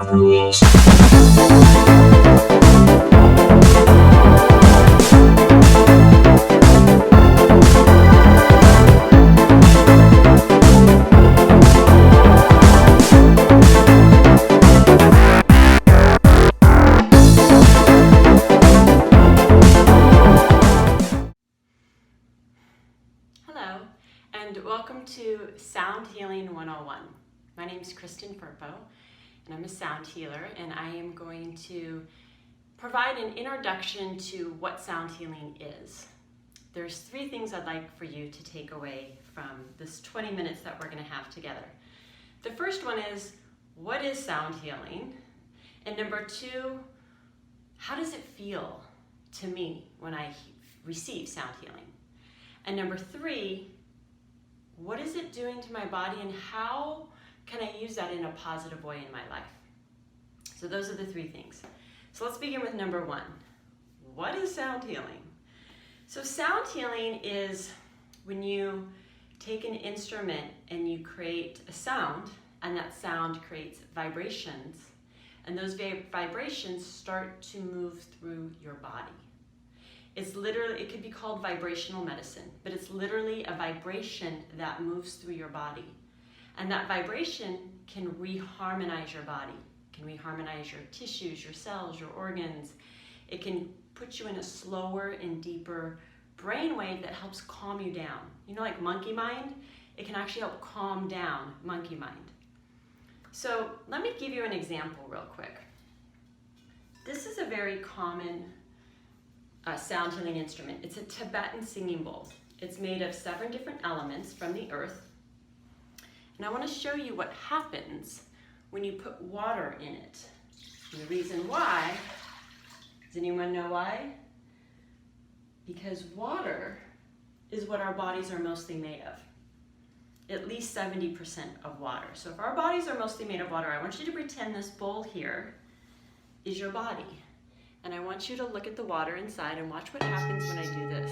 Hello, and welcome to Sound Healing 101. My name is Kristen Firpo, and I'm a sound healer, and I am going to provide an introduction to what sound healing is. There's 3 things I'd like for you to take away from this 20 minutes that we're going to have together. The first one is, what is sound healing? And number 2, how does it feel to me when I receive sound healing? And number 3, what is it doing to my body and how can I use that in a positive way in my life? So those are the 3 things. So let's begin with number 1. What is sound healing? So sound healing is when you take an instrument and you create a sound, and that sound creates vibrations, and those vibrations start to move through your body. It's literally, it could be called vibrational medicine, but it's literally a vibration that moves through your body. And that vibration can reharmonize your body, can reharmonize your tissues, your cells, your organs. It can put you in a slower and deeper brainwave that helps calm you down. You know, like monkey mind? It can actually help calm down monkey mind. So let me give you an example real quick. This is a very common sound healing instrument. It's a Tibetan singing bowl. It's made of 7 different elements from the earth. And I want to show you what happens when you put water in it. And the reason why, does anyone know why? Because water is what our bodies are mostly made of. At least 70% of water. So if our bodies are mostly made of water, I want you to pretend this bowl here is your body. And I want you to look at the water inside and watch what happens when I do this.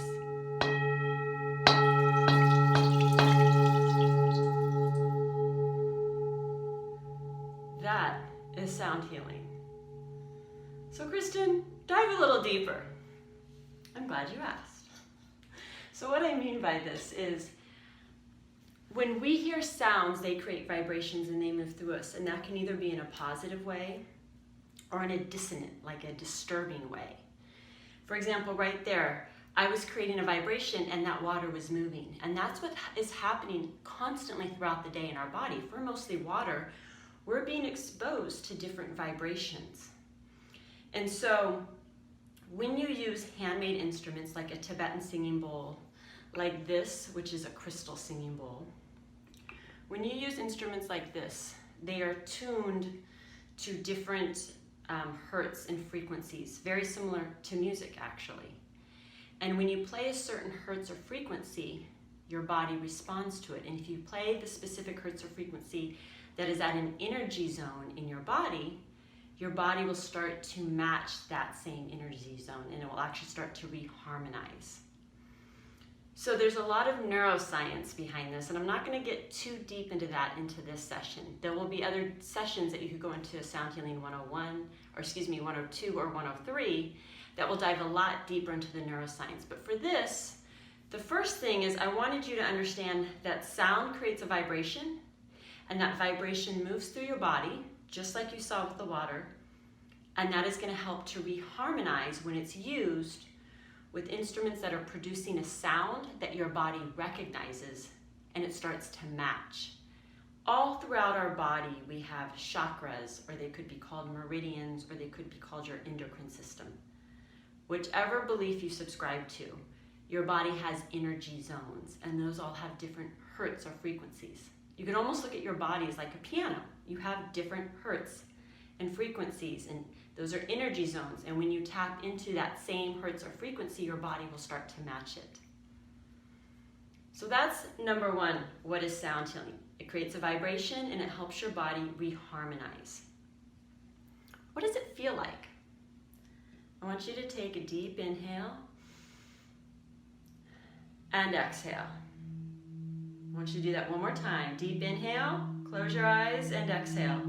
That is sound healing. So Kristen, dive a little deeper. I'm glad you asked. So what I mean by this is, when we hear sounds, they create vibrations and they move through us. And that can either be in a positive way or in a dissonant, like a disturbing way. For example, right there, I was creating a vibration and that water was moving. And that's what is happening constantly throughout the day in our body. If we're mostly water, we're being exposed to different vibrations. And so when you use handmade instruments like a Tibetan singing bowl, like this, which is a crystal singing bowl, when you use instruments like this, they are tuned to different hertz and frequencies, very similar to music actually. And when you play a certain hertz or frequency, your body responds to it. And if you play the specific hertz or frequency that is at an energy zone in your body will start to match that same energy zone and it will actually start to reharmonize. So there's a lot of neuroscience behind this, and I'm not going to get too deep into that into this session. There will be other sessions that you could go into Sound Healing 101, or excuse me, 102 or 103, that will dive a lot deeper into the neuroscience. But for this, the first thing is I wanted you to understand that sound creates a vibration, and that vibration moves through your body, just like you saw with the water, and that is going to help to reharmonize when it's used with instruments that are producing a sound that your body recognizes and it starts to match. All throughout our body we have chakras, or they could be called meridians, or they could be called your endocrine system. Whichever belief you subscribe to, your body has energy zones, and those all have different hertz or frequencies. You can almost look at your body as like a piano. You have different hertz and frequencies, and those are energy zones, and when you tap into that same hertz or frequency, your body will start to match it. So that's number 1, what is sound healing? It creates a vibration and it helps your body reharmonize. What does it feel like? I want you to take a deep inhale and exhale. I want you to do that one more time. Deep inhale, close your eyes and exhale.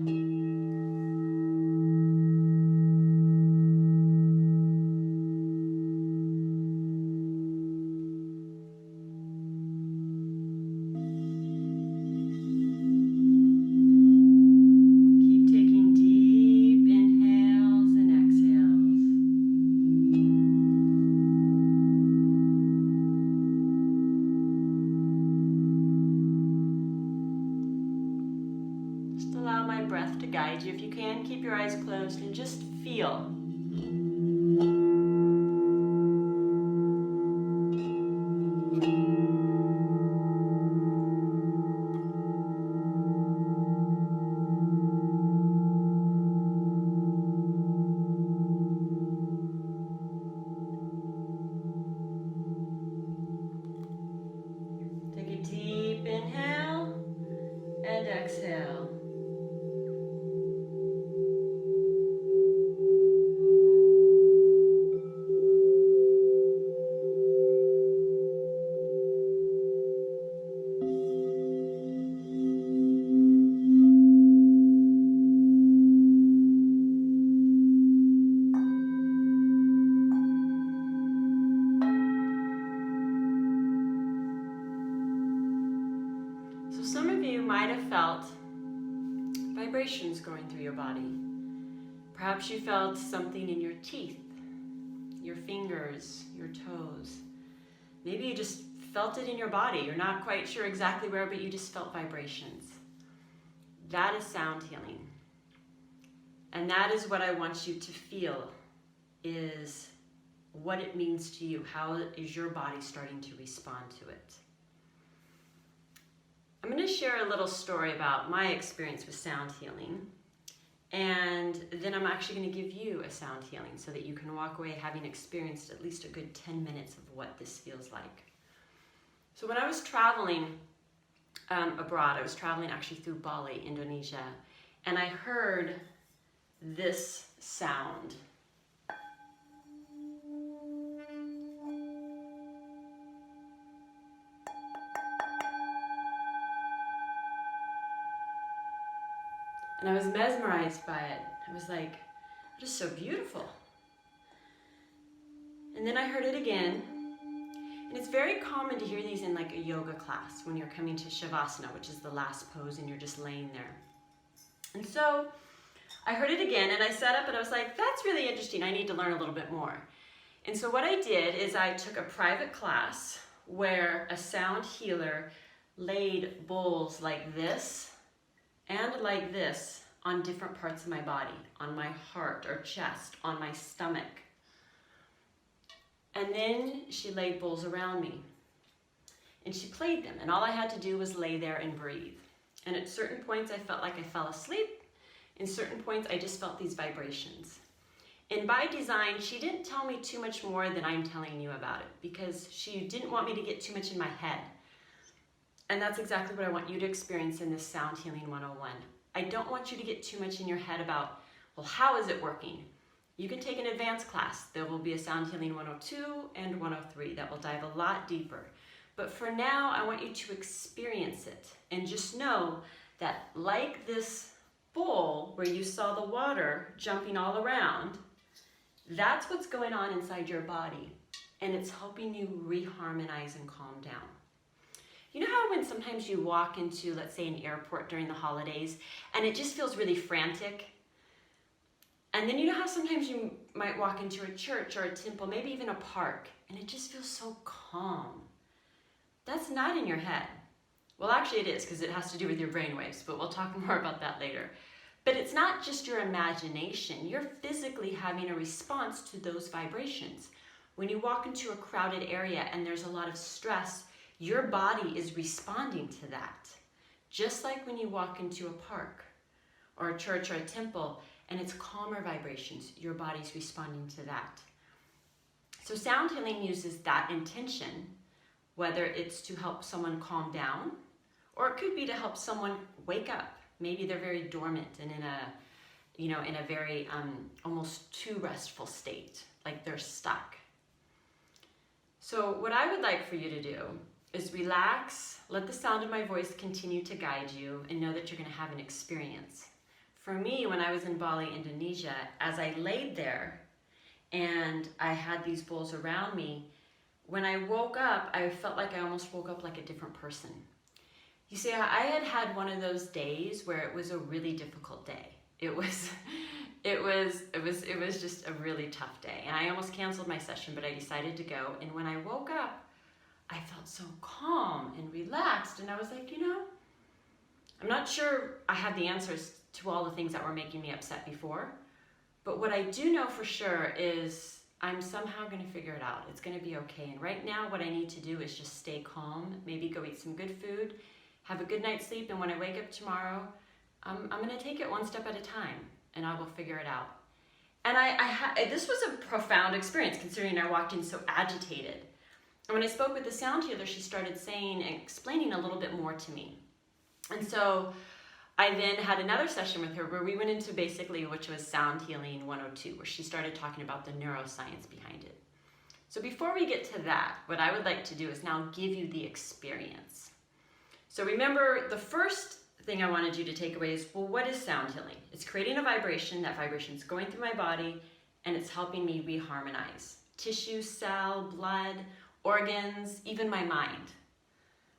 to guide you. If you can, keep your eyes closed and just feel. Take a deep inhale and exhale. Some of you might have felt vibrations going through your body. Perhaps you felt something in your teeth, your fingers, your toes. Maybe you just felt it in your body. You're not quite sure exactly where, but you just felt vibrations. That is sound healing. And that is what I want you to feel, is what it means to you. How is your body starting to respond to it? I'm going to share a little story about my experience with sound healing, and then I'm actually going to give you a sound healing so that you can walk away having experienced at least a good 10 minutes of what this feels like. So when I was traveling abroad, I was traveling actually through Bali, Indonesia, and I heard this sound. And I was mesmerized by it. I was like, just so beautiful. And then I heard it again. And it's very common to hear these in like a yoga class when you're coming to Shavasana, which is the last pose and you're just laying there. And so I heard it again and I sat up and I was like, that's really interesting. I need to learn a little bit more. And so what I did is I took a private class where a sound healer laid bowls like this and like this on different parts of my body, on my heart or chest, on my stomach. And then she laid bowls around me and she played them, and all I had to do was lay there and breathe. And at certain points I felt like I fell asleep. In certain points I just felt these vibrations. And by design, she didn't tell me too much more than I'm telling you about it, because she didn't want me to get too much in my head. And that's exactly what I want you to experience in this Sound Healing 101. I don't want you to get too much in your head about, well, how is it working? You can take an advanced class. There will be a Sound Healing 102 and 103 that will dive a lot deeper. But for now, I want you to experience it and just know that like this bowl where you saw the water jumping all around, that's what's going on inside your body, and it's helping you reharmonize and calm down. You know how when sometimes you walk into, let's say, an airport during the holidays, and it just feels really frantic? And then you know how sometimes you might walk into a church or a temple, maybe even a park, and it just feels so calm. That's not in your head. Well, actually it is, because it has to do with your brainwaves, but we'll talk more about that later. But it's not just your imagination. You're physically having a response to those vibrations. When you walk into a crowded area and there's a lot of stress, your body is responding to that. Just like when you walk into a park or a church or a temple and it's calmer vibrations, your body's responding to that. So sound healing uses that intention, whether it's to help someone calm down, or it could be to help someone wake up. Maybe they're very dormant and in a very almost too restful state, like they're stuck. So what I would like for you to do is relax, let the sound of my voice continue to guide you, and know that you're going to have an experience. For me, when I was in Bali, Indonesia, as I laid there and I had these bowls around me, when I woke up, I felt like I almost woke up like a different person. You see, I had one of those days where it was a really difficult day. It was just a really tough day. And I almost canceled my session, but I decided to go. And when I woke up, I felt so calm and relaxed. And I was like, I'm not sure I have the answers to all the things that were making me upset before. But what I do know for sure is I'm somehow going to figure it out. It's going to be okay. And right now what I need to do is just stay calm, maybe go eat some good food, have a good night's sleep, and when I wake up tomorrow, I'm going to take it one step at a time, and I will figure it out. And this was a profound experience, considering I walked in so agitated. And when I spoke with the sound healer, she started saying and explaining a little bit more to me. And so I then had another session with her where we went into basically, which was Sound Healing 102, where she started talking about the neuroscience behind it. So before we get to that, what I would like to do is now give you the experience. So remember, the first thing I wanted you to take away is, well, what is sound healing? It's creating a vibration. That vibration is going through my body, and it's helping me reharmonize tissue, cell, blood, organs, even my mind.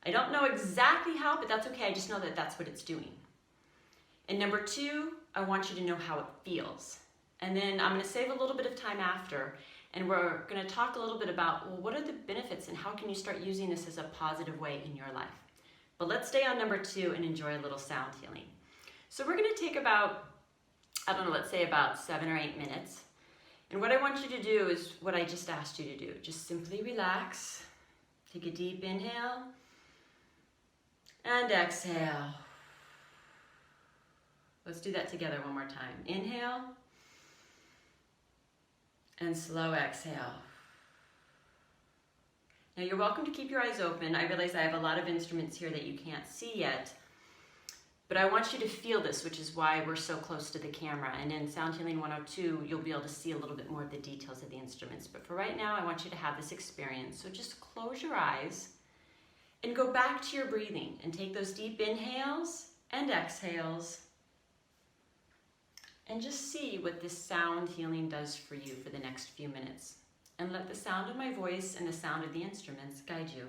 I don't know exactly how, but that's okay. I just know that that's what it's doing. And number two, I want you to know how it feels. And then I'm going to save a little bit of time after, and we're going to talk a little bit about, well, what are the benefits and how can you start using this as a positive way in your life? But let's stay on number two and enjoy a little sound healing. So we're going to take about, let's say about 7 or 8 minutes. And what I want you to do is what I just asked you to do. Just simply relax. Take a deep inhale and exhale. Let's do that together one more time. Inhale and slow exhale. Now you're welcome to keep your eyes open. I realize I have a lot of instruments here that you can't see yet, but I want you to feel this, which is why we're so close to the camera. And in Sound Healing 102, you'll be able to see a little bit more of the details of the instruments. But for right now, I want you to have this experience. So just close your eyes and go back to your breathing and take those deep inhales and exhales and just see what this sound healing does for you for the next few minutes. And let the sound of my voice and the sound of the instruments guide you.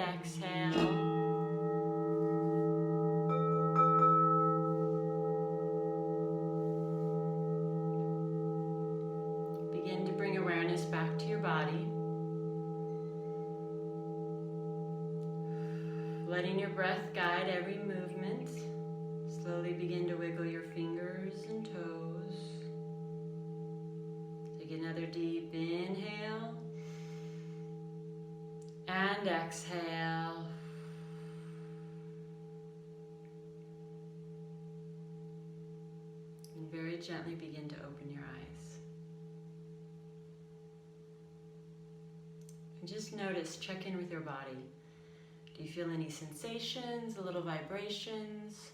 exhale. Begin to bring awareness back to your body. Letting your breath guide every movement. Slowly begin to wiggle your fingers and toes. Take another deep inhale. And exhale. And very gently begin to open your eyes. And just notice, check in with your body. Do you feel any sensations, a little vibrations?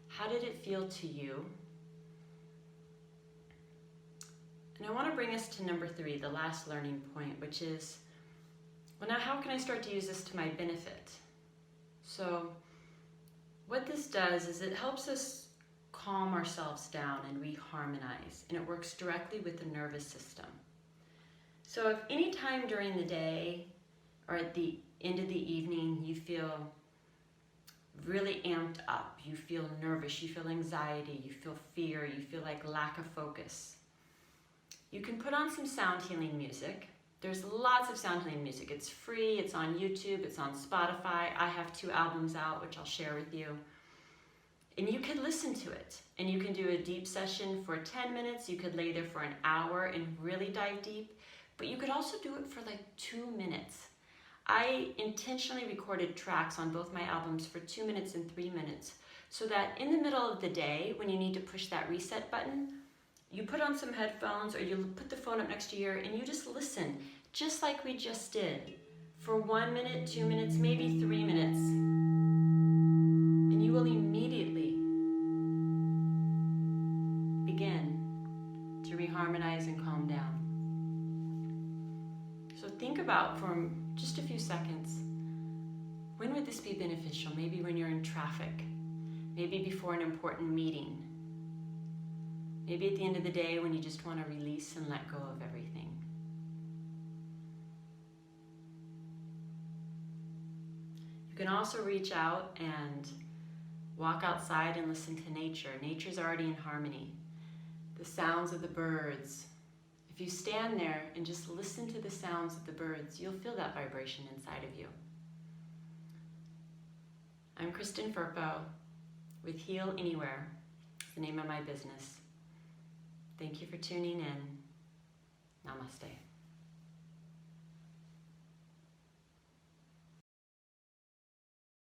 How did it feel to you? And I want to bring us to number 3, the last learning point, which is, well, now how can I start to use this to my benefit? So what this does is it helps us calm ourselves down and reharmonize, and it works directly with the nervous system. So if any time during the day or at the end of the evening you feel really amped up, you feel nervous, you feel anxiety, you feel fear, you feel like lack of focus, you can put on some sound healing music. There's lots of sound healing music. It's free, it's on YouTube, it's on Spotify. I have 2 albums out, which I'll share with you. And you can listen to it. And you can do a deep session for 10 minutes. You could lay there for an hour and really dive deep. But you could also do it for like 2 minutes. I intentionally recorded tracks on both my albums for 2 minutes and 3 minutes, so that in the middle of the day, when you need to push that reset button, you put on some headphones or you put the phone up next to your ear and you just listen, just like we just did, for 1 minute, 2 minutes, maybe 3 minutes. And you will immediately begin to reharmonize and calm down. So think about for just a few seconds, when would this be beneficial? Maybe when you're in traffic, maybe before an important meeting, maybe at the end of the day when you just want to release and let go of everything. You can also reach out and walk outside and listen to nature. Nature's already in harmony. The sounds of the birds. If you stand there and just listen to the sounds of the birds, you'll feel that vibration inside of you. I'm Kristen Firpo with Heal Anywhere. It's the name of my business. Thank you for tuning in. Namaste.